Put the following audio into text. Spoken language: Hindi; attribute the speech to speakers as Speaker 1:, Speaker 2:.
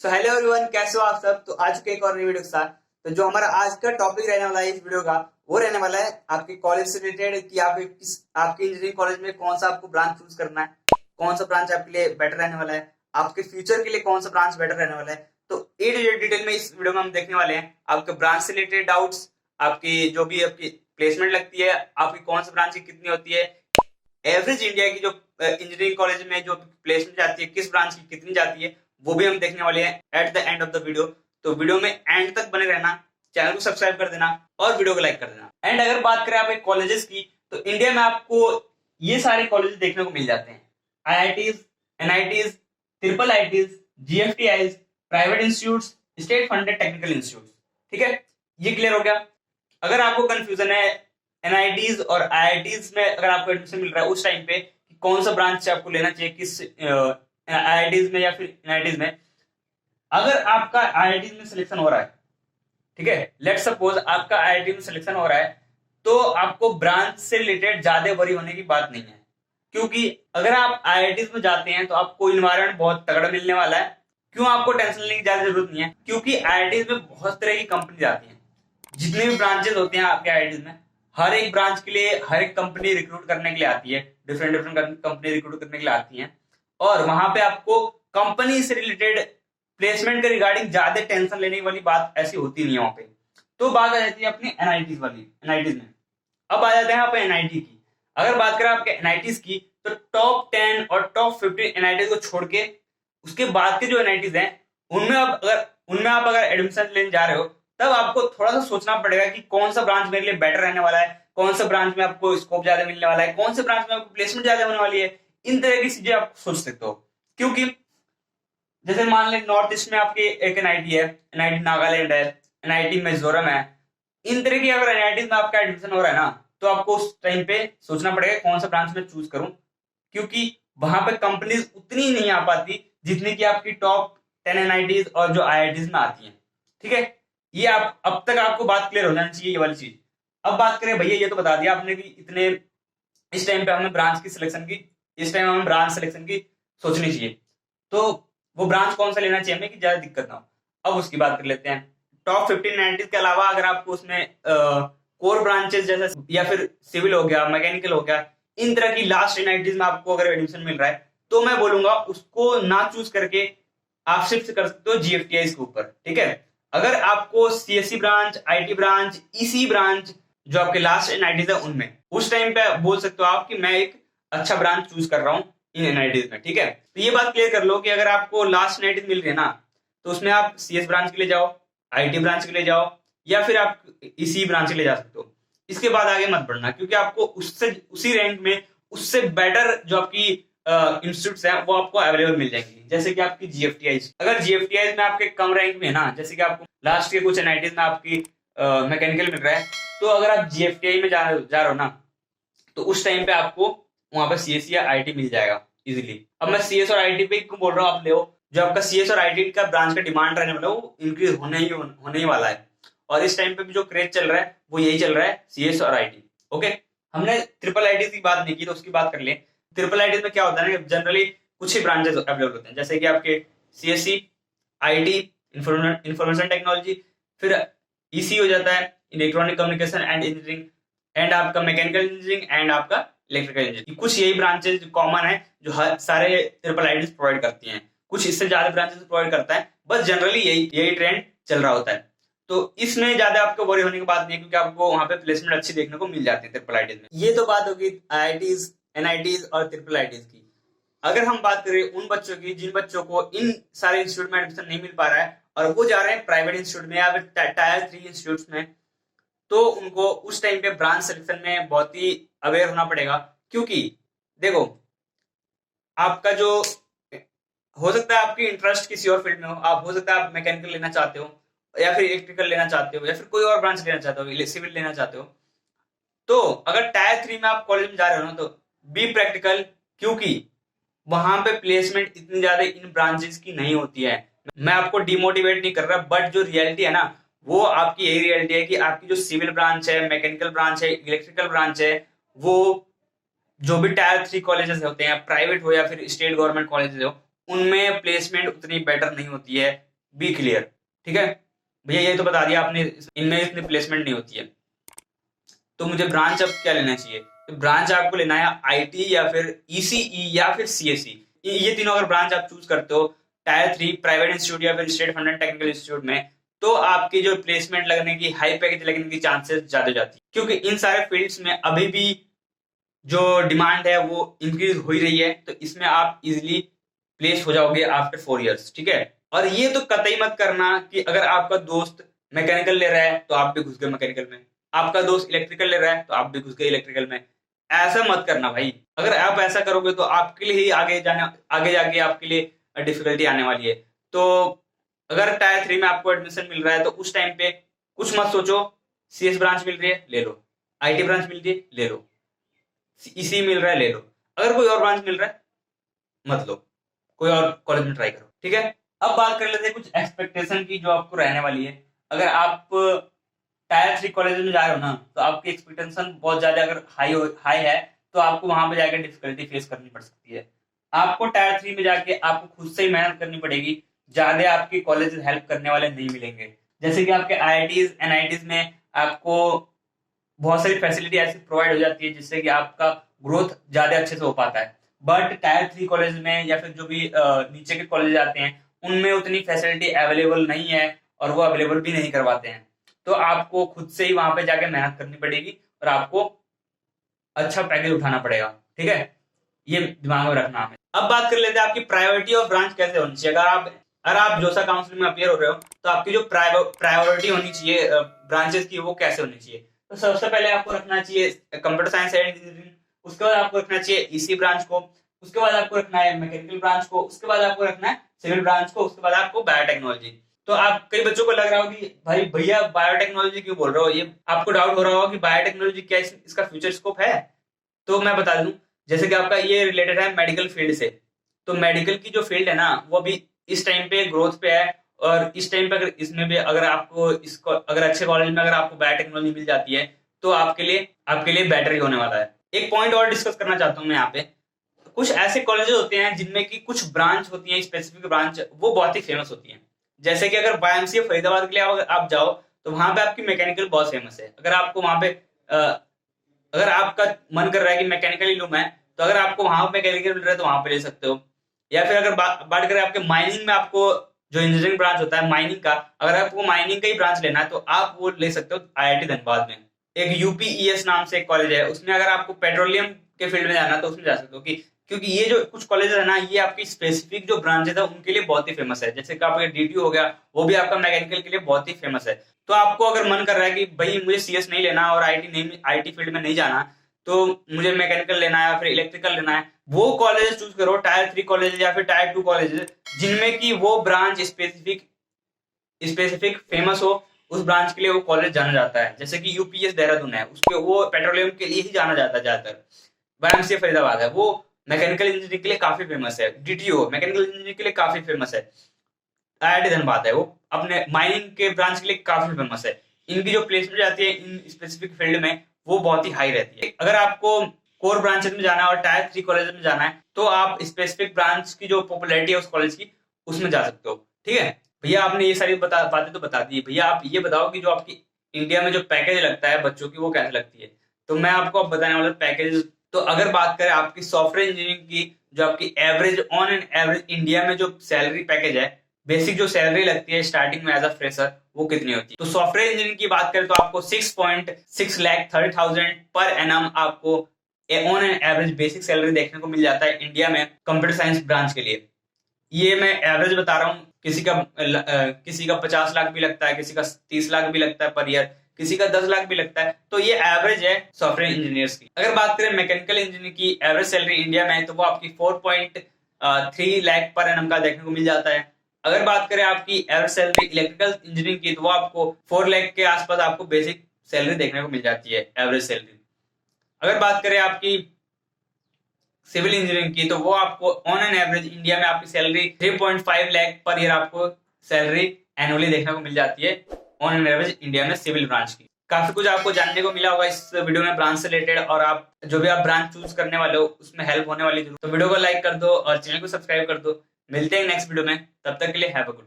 Speaker 1: सो हेलो एवरीवन, कैसे हो आप सब। तो आज के एक और नई वीडियो के साथ तो जो हमारा आज का टॉपिक रहने वाला है इस वीडियो का, वो रहने वाला है आपके कॉलेज से रिलेटेड कि आप किस आपके इंजीनियरिंग कॉलेज में कौन सा आपको ब्रांच चूज करना है, कौन सा ब्रांच आपके लिए बेटर रहने वाला है, आपके फ्यूचर के लिए कौन सा ब्रांच बेटर रहने वाला है। तो ये डिटेल में इस वीडियो में हम देखने वाले हैं। आपके ब्रांच से रिलेटेड डाउट्स, आपकी जो भी आपकी प्लेसमेंट लगती है, आपकी कौन सा ब्रांच की कितनी होती है, एवरेज इंडिया की जो इंजीनियरिंग कॉलेज में जो प्लेसमेंट जाती है किस ब्रांच की कितनी जाती है, वो भी हम देखने वाले हैं at the end of the video. तो वीडियो में एंड तक बने रहना, चैनल को सब्सक्राइब कर देना और वीडियो को लाइक कर देना। एंड अगर बात करें आप कॉलेजेस की, तो इंडिया में आपको ये सारे कॉलेज देखने को मिल जाते हैं: IITs, NITs, triple ITs, GFTIs, private institute, state funded technical institute. ठीक है, ये क्लियर हो गया। अगर आपको कंफ्यूजन है एनआईटीज और आईआईटीज में अगर आपको एडमिशन मिल रहा है उस टाइम पे कि कौन सा ब्रांच आपको लेना चाहिए, किस आईआईटीज में या फिर एनआईटीज में, अगर आपका आईआईटीज में सिलेक्शन हो रहा है, ठीक है, लेट सपोज आपका आईआईटी में सिलेक्शन हो रहा है, तो आपको ब्रांच से रिलेटेड ज्यादा वरी होने की बात नहीं है। क्योंकि अगर आप आईआईटीज में जाते हैं तो आपको इन्वायरमेंट बहुत तगड़ा मिलने वाला है। क्यों आपको टेंशन लेने की ज्यादा जरूरत नहीं है, क्योंकि आईआईटीज में बहुत तरह की कंपनी आती है। जितने भी ब्रांचेस होते हैं आपके आईआईटीज में, हर एक ब्रांच के लिए हर एक कंपनी रिक्रूट करने के लिए आती है, डिफरेंट डिफरेंट कंपनी रिक्रूट करने के लिए आती है। और वहां पे आपको कंपनी से रिलेटेड प्लेसमेंट के रिगार्डिंग ज्यादा टेंशन लेने वाली बात ऐसी होती नहीं है वहां पे। तो बात आ जाती है अपनी एनआईटीज वाली, एनआईटीज में। अब आ जाते हैं आप एनआईटी की। अगर बात करें आपके एनआईटीज की, तो टॉप 10 और टॉप 15 एनआईटीज को छोड़ के उसके बाद के जो एनआईटीज हैं उनमें आप अगर एडमिशन लेने जा रहे हो, तब आपको थोड़ा सा सोचना पड़ेगा कि कौन सा ब्रांच मेरे लिए बेटर रहने वाला है, कौन सा ब्रांच में आपको स्कोप ज्यादा मिलने वाला है, कौन से ब्रांच में आपको प्लेसमेंट ज्यादा होने वाली है। इन तरह की चीजें आप सोच सकते हो। क्योंकि जैसे मान लें नॉर्थ ईस्ट में आपकी एक एनआईटी है, एनआईटी नागालैंड है, एनआईटी मिजोरम है। इन तरह की अगर एनआईटी में आपका एडमिशन हो रहा है ना, तो आपको उस टाइम पे सोचना पड़ेगा कौन सा ब्रांच में चूज करूं। क्योंकि वहां पे कंपनीज उतनी नहीं आ पाती जितनी की आपकी टॉप 10 एनआईटीज और जो आईआईटीज में आती हैं। ठीक है, ये आप अब तक आपको बात क्लियर हो जानी चाहिए ये वाली चीज। अब बात करें भैया, ये तो बता दिया आपने कि इतने इस टाइम पे हमें ब्रांच की सिलेक्शन की, इस टाइम हमें ब्रांच सिलेक्शन की सोचनी चाहिए, तो वो ब्रांच कौन सा लेना चाहिए हमें कि ज्यादा दिक्कत ना हो। अब उसकी बात कर लेते हैं। टॉप 15 एनआईटीज के अलावा अगर आपको उसमें कोर ब्रांचेस जैसे या फिर सिविल हो गया, मैकेनिकल हो गया, इन तरह की लास्ट एनआईटीज में आपको अगर एडमिशन मिल रहा है, तो मैं बोलूंगा उसको ना चूज करके आप शिफ्ट कर सकते हो जीएफटीआई के ऊपर। ठीक है, अगर आपको CSC branch, IT branch, EC branch जो आपके लास्ट एनआईटीज है उनमें, उस टाइम पे बोल सकते हो आप कि मैं एक अच्छा ब्रांच चूज कर रहा हूं इन एनआईटीज में। ठीक है, तो ये बात क्लियर कर लो कि अगर आपको लास्ट एनआईटीज मिल रही है ना, तो उसमें आप सीएस ब्रांच के लिए जाओ, आईटी ब्रांच के लिए जाओ, या फिर आप ईसी ब्रांच के लिए जा सकते हो। इसके बाद आगे मत बढ़ना, क्योंकि आपको उससे उसी रैंक में उससे बेटर जो आपकी इंस्टीट्यूट्स हैं वो आपको अवेलेबल मिल जाएंगी। जैसे कि आपकी जीएफटीआई, अगर जीएफटीआई में आपके कम रैंक में है ना, जैसे कि आपको लास्ट के कुछ एनआईटीज में आपकी मैकेनिकल मिल रहा है, तो अगर आप जीएफटीआई में जा रहे हो ना, तो उस टाइम पे आपको वहां पर सीएस या आईटी मिल जाएगा इजीली। अब मैं सीएस और आईटी पे क्यों बोल रहा हूँ, आप ले जो आपका सीएस और आईटी का ब्रांच का डिमांड रहने वाला है वो इंक्रीज होने ही वाला है। और इस टाइम पे भी जो क्रेज चल रहा है वो यही चल रहा है, सीएस और आईटी। ओके, हमने ट्रिपल आईटी की बात नहीं की, तो उसकी बात कर ले। ट्रिपल आईटी में क्या होता है ना, जनरली कुछ ही ब्रांचेस अवेलेबल होते हैं, जैसे कि आपके सीएससी, आईटी, इंफॉर्मेशन टेक्नोलॉजी, फिर ईसी हो जाता है electronic communication and engineering, and आपका मैकेनिकल इंजीनियरिंग एंड आपका इलेक्ट्रिकल इंजीनियरिंग। कुछ यही ब्रांचेस कॉमन है जो हर सारे ट्रिपल आईटी प्रोवाइड करती हैं। कुछ इससे ज्यादा ब्रांचेस प्रोवाइड करता है, बस जनरली यही ट्रेंड चल रहा होता है। तो इसमें ज्यादा आपको वरी होने की बात नहीं है, क्योंकि आपको वहां पे प्लेसमेंट अच्छी देखने को मिल जाती है ट्रिपल आईटीज में। ये तो बात होगी आईआईटीज, एनआईटीज और ट्रिपल आईटीज की। अगर हम बात करें उन बच्चों की जिन बच्चों को इन सारे इंस्टीट्यूट में एडमिशन नहीं मिल पा रहा है और वो जा रहे हैं प्राइवेट इंस्टीट्यूट में या फिर टायर 3 इंस्टीट्यूट में, तो उनको उस टाइम पे ब्रांच सिलेक्शन में बहुत ही अवेयर होना पड़ेगा। क्योंकि देखो, आपका जो हो सकता है आपकी इंटरेस्ट किसी और फील्ड में हो, आप हो सकता है आप मैकेनिकल लेना चाहते हो या फिर इलेक्ट्रिकल लेना चाहते हो या फिर कोई और ब्रांच लेना चाहते हो, सिविल लेना चाहते हो। तो अगर टायर 3 में आप कॉलेज में जा रहे हो ना, तो बी प्रैक्टिकल, क्योंकि वहां पे प्लेसमेंट इतनी ज्यादा इन ब्रांचेस की नहीं होती है। मैं आपको डिमोटिवेट नहीं कर रहा, बट जो रियलिटी है ना, वो आपकी यही रियलिटी है कि आपकी जो सिविल ब्रांच है, मैकेनिकल ब्रांच है, इलेक्ट्रिकल ब्रांच है, वो जो भी टायर 3 कॉलेजेस होते हैं, प्राइवेट हो या फिर स्टेट गवर्नमेंट कॉलेजेस हो, उनमें प्लेसमेंट उतनी बेटर नहीं होती है बी क्लियर। ठीक है भैया, ये तो बता दिया आपने, इनमें इतनी प्लेसमेंट नहीं होती है। तो मुझे ब्रांच अब क्या लेना चाहिए? तो ब्रांच आपको लेना है आईटी या फिर ईसीई या फिर सीएसई। ये तीनों अगर ब्रांच आप चूज करते हो टायर 3 प्राइवेट इंस्टीट्यूट या फिर स्टेट फंडेड टेक्निकल इंस्टीट्यूट में, तो आपकी जो प्लेसमेंट लगने की, हाई पैकेज लगने की चांसेस ज्यादा हो जाती है, क्योंकि इन सारे फील्ड्स में अभी भी जो डिमांड है वो इंक्रीज हो ही रही है। तो इसमें आप इजिली प्लेस हो जाओगे आफ्टर 4 इयर्स। ठीक है, और ये तो कतई मत करना कि अगर आपका दोस्त मैकेनिकल ले रहा है तो आप भी घुस गए मैकेनिकल में, आपका दोस्त इलेक्ट्रिकल ले रहा है तो आप भी घुस गए इलेक्ट्रिकल में। ऐसा मत करना भाई। अगर आप ऐसा करोगे तो आपके लिए ही आगे जाके आपके लिए डिफिकल्टी आने वाली है। तो अगर टायर 3 में आपको एडमिशन मिल रहा है तो उस टाइम पे कुछ मत सोचो, सीएस ब्रांच मिल रही है ले लो, आईटी ब्रांच मिल रही है ले लो, इसी मिल रहा है ले लो। अगर कोई और ब्रांच मिल रहा है मत लो, कोई और कॉलेज में ट्राई करो। ठीक है, अब बात कर लेते हैं कुछ एक्सपेक्टेशन की जो आपको रहने वाली है। अगर आप टायर 3 कॉलेज में जा रहे हो ना, तो आपकी एक्सपेक्टेशन बहुत ज्यादा अगर हाई है तो आपको वहां पे जाकर डिफिकल्टी फेस करनी पड़ सकती है। आपको टायर 3 में जाके आपको खुद से ही मेहनत करनी पड़ेगी, ज्यादा आपके कॉलेज हेल्प करने वाले नहीं मिलेंगे। जैसे कि आपके आईआईटीज एनआईटीज में आपको बहुत सारी फैसिलिटी ऐसी प्रोवाइड हो जाती है जिससे कि आपका ग्रोथ ज्यादा अच्छे से हो पाता है। बट टायर 3 कॉलेज में या फिर जो भी नीचे के कॉलेज आते हैं उनमें उतनी फैसिलिटी अवेलेबल नहीं है और वो अवेलेबल भी नहीं करवाते हैं। तो आपको खुद से ही वहां पे जाके मेहनत करनी पड़ेगी और आपको अच्छा पैकेज उठाना पड़ेगा। ठीक है, ये दिमाग में रखना हमें। अब बात कर लेते हैं आपकी प्रायोरिटी ऑफ ब्रांच कैसे होनी चाहिए। अगर आप जोसा काउंसिल में अपियर हो रहे हो तो आपकी जो प्रायोरिटी होनी चाहिए ब्रांचेस की, वो कैसे होनी चाहिए? तो सबसे पहले आपको रखना चाहिए कंप्यूटर साइंस एंड इंजीनियरिंग, उसके बाद आपको रखना चाहिए ईसी ब्रांच को, उसके बाद आपको रखना है मैकेनिकल ब्रांच को, उसके बाद आपको रखना है सिविल ब्रांच को, उसके बाद आपको बायोटेक्नोलॉजी। तो आप कई बच्चों को लग रहा हो कि भाई भैया बायोटेक्नोलॉजी क्यों बोल रहे हो, ये आपको डाउट हो रहा होगा कि बायोटेक्नोलॉजी क्या इसका फ्यूचर स्कोप है। तो मैं बता दूं, जैसे कि आपका ये रिलेटेड है मेडिकल फील्ड से, तो मेडिकल की जो फील्ड है ना वो भी इस टाइम पे ग्रोथ पे है। और इस टाइम पे अगर इसमें भी अगर आपको इसको अगर अच्छे कॉलेज में अगर आपको बायोटेक्नोलॉजी मिल जाती है तो आपके लिए बेटर ही होने वाला है। एक पॉइंट और डिस्कस करना चाहता हूँ मैं यहाँ पे, कुछ ऐसे कॉलेजेस होते हैं जिनमें की कुछ ब्रांच होती है, स्पेसिफिक ब्रांच, वो बहुत ही फेमस होती है। जैसे कि अगर वाईएमसीए फरीदाबाद के लिए अगर आप जाओ तो वहां पे आपकी मैकेनिकल बहुत फेमस है। अगर आपको वहां पे अगर आपका मन कर रहा है कि मैकेनिकल ही लूं मैं, तो अगर आपको वहां पे मैकेनिकल मिल रहा है तो वहां पे ले सकते हो। या फिर अगर बात करें आपके माइनिंग में, आपको जो इंजीनियरिंग ब्रांच होता है माइनिंग का, अगर आपको माइनिंग का ही ब्रांच लेना है तो आप वो ले सकते हो आईआईटी धनबाद में। एक यूपीईएस नाम से एक कॉलेज है, उसमें अगर आपको पेट्रोलियम के फील्ड में जाना है तो उसमें जा सकते हो। क्योंकि ये जो कुछ कॉलेज है ना, ये आपकी स्पेसिफिक जो ब्रांचेस है उनके लिए बहुत ही फेमस है। जैसे कि आपका डीटीयू हो गया, वो भी आपका मैकेनिकल के लिए बहुत ही फेमस है। तो आपको अगर मन कर रहा है कि भाई मुझे सीएस नहीं लेना और आईटी फील्ड में नहीं जाना, तो मुझे मैकेनिकल लेना है या फिर इलेक्ट्रिकल लेना है, वो कॉलेज चूज करो, टायर 3 कॉलेज या फिर टायर 2 कॉलेज, जिनमें की वो ब्रांच स्पेसिफिक फेमस हो। उस ब्रांच के लिए वो कॉलेज जाना जाता है। जैसे कि यूपीएस देहरादून है, उसके वो पेट्रोलियम के लिए ही जाना जाता है ज्यादातर। वाईएमसीए फरीदाबाद है, वो मैकेनिकल इंजीनियरिंग के लिए काफी फेमस है। डीटीओ मैकेनिकल इंजीनियरिंग के लिए काफी फेमस है। आईआईटी धनबाद है, वो अपने माइनिंग के ब्रांच के लिए काफी फेमस है। इनकी जो प्लेसमेंट जाती है इन स्पेसिफिक फील्ड में वो बहुत ही हाई रहती है। अगर आपको कोर ब्रांचेस में जाना है और टायर 3 कॉलेज में जाना है तो आप स्पेसिफिक ब्रांच की जो पॉपुलैरिटी है उस कॉलेज की, उसमें जा सकते हो। ठीक है भैया, आपने ये सारी बातें तो बता दी। भैया आप ये बताओ कि जो आपकी इंडिया में जो पैकेज लगता है बच्चों की, वो कैसे लगती है? तो मैं आपको अब बताने वाला पैकेज। तो अगर बात करें आपकी सॉफ्टवेयर इंजीनियरिंग की, जो आपकी average on and average India में जो सैलरी पैकेज है, बेसिक जो सैलरी लगती है स्टार्टिंग में एज अ फ्रेशर, वो कितनी होती है? तो सॉफ्टवेयर इंजीनियरिंग की बात करें तो आपको 6.6 लाख 30,000 पर एनम आपको on and average basic salary देखने को मिल जाता है इंडिया में कंप्यूटर साइंस ब्रांच के लिए। ये मैं एवरेज बता रहा हूँ, किसी का 50 लाख भी लगता है, किसी का 30 लाख भी लगता है पर ईयर, किसी का 10 लाख भी लगता है। तो ये एवरेज है सॉफ्टवेयर इंजीनियर्स की। अगर बात करें मैकेनिकल इंजीनियर की एवरेज सैलरी इंडिया में, तो वो आपकी 4.3 लाख पर एनम का देखने को मिल जाता है। अगर बात करें आपकी एवरेज सैलरी इलेक्ट्रिकल इंजीनियरिंग की, तो वो आपको 4 लाख के आसपास आपको बेसिक सैलरी देखने को मिल जाती है, एवरेज सैलरी। अगर बात करें आपकी सिविल इंजीनियरिंग की, तो वो आपको ऑन एन एवरेज इंडिया में आपकी सैलरी 3.5 लाख पर ईयर आपको सैलरी एनुअली देखने को मिल जाती है ऑन एन एवरेज इंडिया में सिविल ब्रांच की। काफी कुछ आपको जानने को मिला होगा इस वीडियो में ब्रांच से रिलेटेड, और आप जो भी आप ब्रांच चूज करने वाले हो उसमें हेल्प होने वाली जरूर। तो वीडियो को लाइक कर दो और चैनल को सब्सक्राइब कर दो। मिलते हैं नेक्स्ट वीडियो में, तब तक के लिए हैव अ गुड।